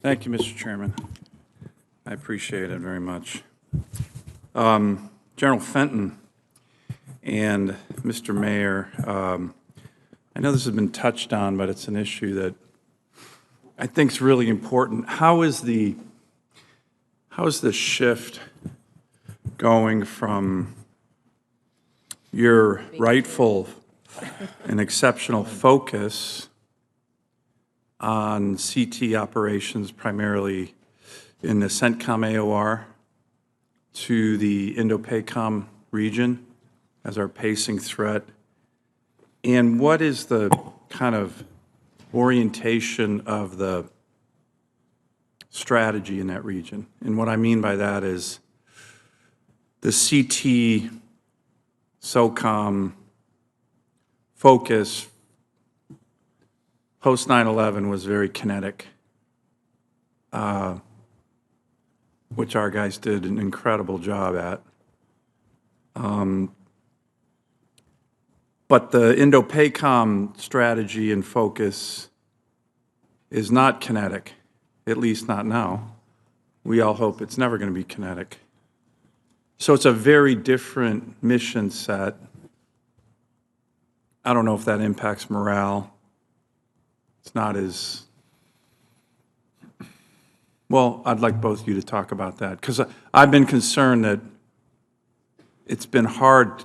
Thank you, Mr. Chairman. I appreciate it very much. General Fenton and Mr. Mayor, I know this has been touched on, but it's an issue that I think is really important. How is the shift going from your rightful and exceptional focus on CT operations, primarily in the CENTCOM AOR, to the Indo-Pacom region as our pacing threat? And what is the kind of orientation of the strategy in that region? And what I mean by that is the CT SOCOM focus post 9/11 was very kinetic, which our guys did an incredible job at. But the Indo-Pacom strategy and focus is not kinetic, at least not now. We all hope it's never going to be kinetic. So it's a very different mission set. I don't know if that impacts morale. It's not as, well, I'd like both of you to talk about that, because I've been concerned that it's been hard.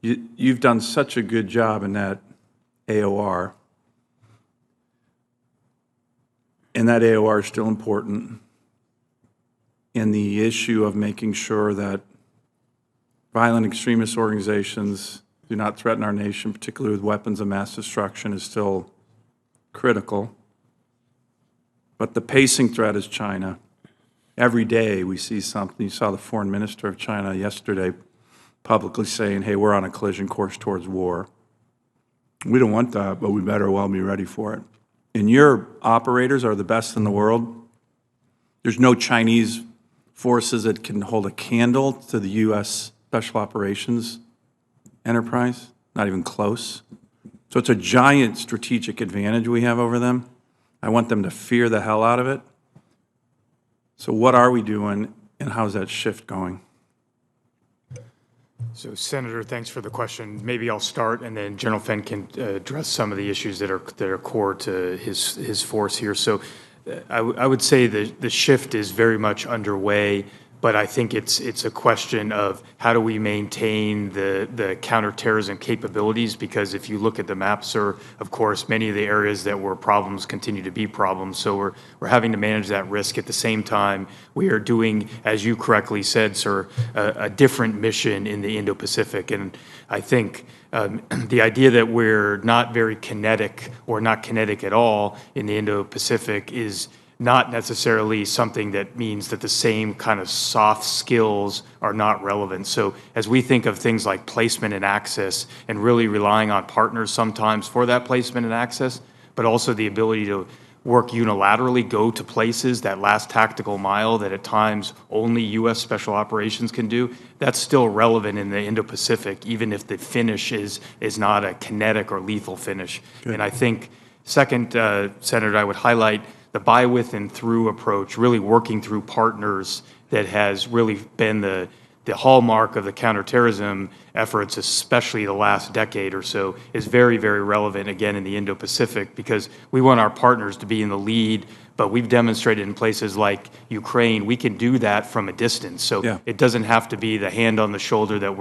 You've done such a good job in that AOR, and that AOR is still important. And the issue of making sure that violent extremist organizations do not threaten our nation, particularly with weapons of mass destruction, is still critical. But the pacing threat is China. Every day we see something. You saw the foreign minister of China yesterday publicly saying, hey, we're on a collision course towards war. We don't want that, but we better well be ready for it. And your operators are the best in the world. There's no Chinese forces that can hold a candle to the U.S. Special Operations enterprise, not even close. So it's a giant strategic advantage we have over them. I want them to fear the hell out of it. So what are we doing, and how's that shift going? So, Senator, thanks for the question. Maybe I'll start, and then General Fenn can address some of the issues that are core to his force here. So, I would say the shift is very much underway, but I think it's a question of how do we maintain the counterterrorism capabilities, because if you look at the map, sir, of course, many of the areas that were problems continue to be problems. So we're having to manage that risk. At the same time, we are doing, as you correctly said, sir, a different mission in the Indo-Pacific. And I think the idea that we're not very kinetic or not kinetic at all in the Indo-Pacific is not necessarily something that means that the same kind of soft skills are not relevant. So as we think of things like placement and access, and really relying on partners sometimes for that placement and access, but also the ability to work unilaterally, go to places, that last tactical mile that at times only U.S. Special Operations can do, that's still relevant in the Indo-Pacific, even if the finish is not a kinetic or lethal finish. Good. And I think, second, Senator, I would highlight the by, with, and through approach, really working through partners, that has really been the hallmark of the counterterrorism efforts, especially the last decade or so, is very, very relevant, again, in the Indo-Pacific, because we want our partners to be in the lead, but we've demonstrated in places like Ukraine, we can do that from a distance. So yeah, it doesn't have to be the hand on the shoulder that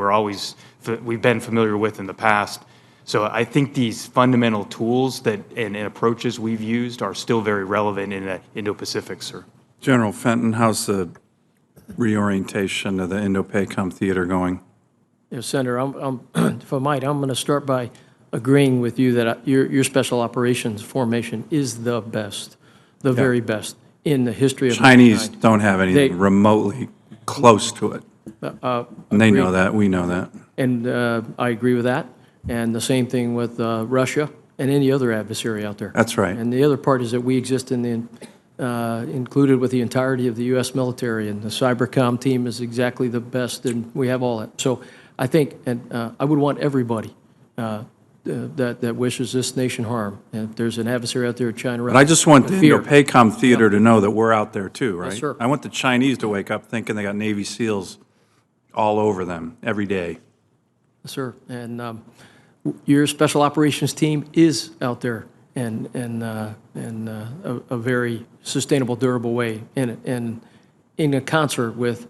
we've been familiar with in the past. So I think these fundamental tools and approaches we've used are still very relevant in the Indo-Pacific, sir. General Fenton, how's the reorientation of the Indo-Pacom theater going? Yes, Senator, if I might, I'm going to start by agreeing with you that your special operations formation is the best, the very best in the history of Chinese mankind. Don't have anything remotely close to it. And they know that. We know that. And I agree with that. And the same thing with Russia and any other adversary out there. That's right. And the other part is that we exist in the included with the entirety of the U.S. military, and the cybercom team is exactly the best, and we have all that. So I think, and I would want everybody that wishes this nation harm. And if there's an adversary out there, China, But I just want the fear. Indo-PACOM theater to know that we're out there too, right? sir. I want the Chinese to wake up thinking they got Navy SEALs all over them every day. Sir, and your special operations team is out there in a very sustainable, durable way, and in a concert with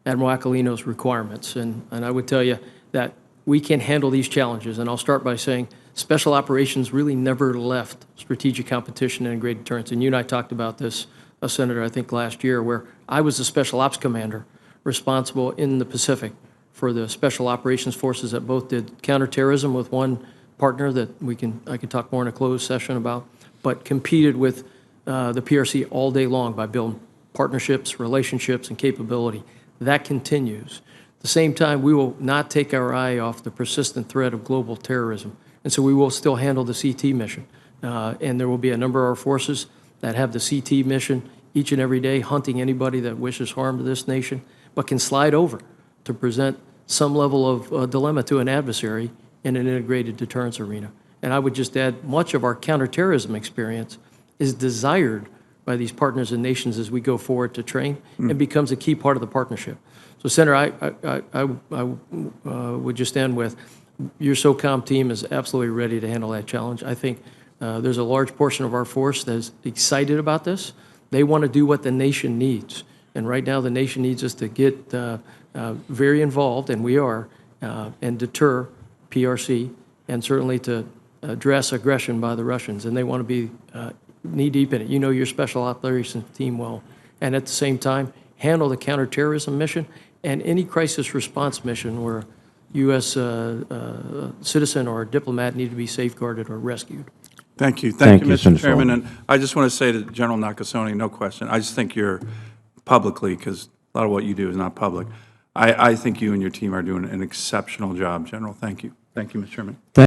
Admiral Aquilino's requirements. And I would tell you that we can handle these challenges. And I'll start by saying special operations really never left strategic competition and integrated deterrence. And you and I talked about this, Senator, I think last year, where I was the special ops commander responsible in the Pacific for the special operations forces that both did counterterrorism with one partner that I can talk more in a closed session about, but competed with the PRC all day long by building partnerships, relationships, and capability. That continues. At the same time, we will not take our eye off the persistent threat of global terrorism, and so we will still handle the CT mission. And there will be a number of our forces that have the CT mission each and every day, hunting anybody that wishes harm to this nation, but can slide over to present some level of dilemma to an adversary in an integrated deterrence arena. And I would just add, much of our counterterrorism experience is desired by these partners and nations as we go forward to train and becomes a key part of the partnership. So, Senator, I would just end with, your SOCOM team is absolutely ready to handle that challenge. I think there's a large portion of our force that is excited about this. They want to do what the nation needs. And right now, the nation needs us to get very involved, and we are, and deter PRC, and certainly to address aggression by the Russians. And they want to be knee-deep in it. You know your special operations team well. And at the same time, handle the counterterrorism mission and any crisis response mission where U.S. citizen or diplomat need to be safeguarded or rescued. Thank you. Thank you, Mr. Senator Chairman. Sullivan. And I just want to say to General Nakasone, no question, I just think you're publicly, because a lot of what you do is not public, I think you and your team are doing an exceptional job, General. Thank you. Thank you, Mr. Chairman.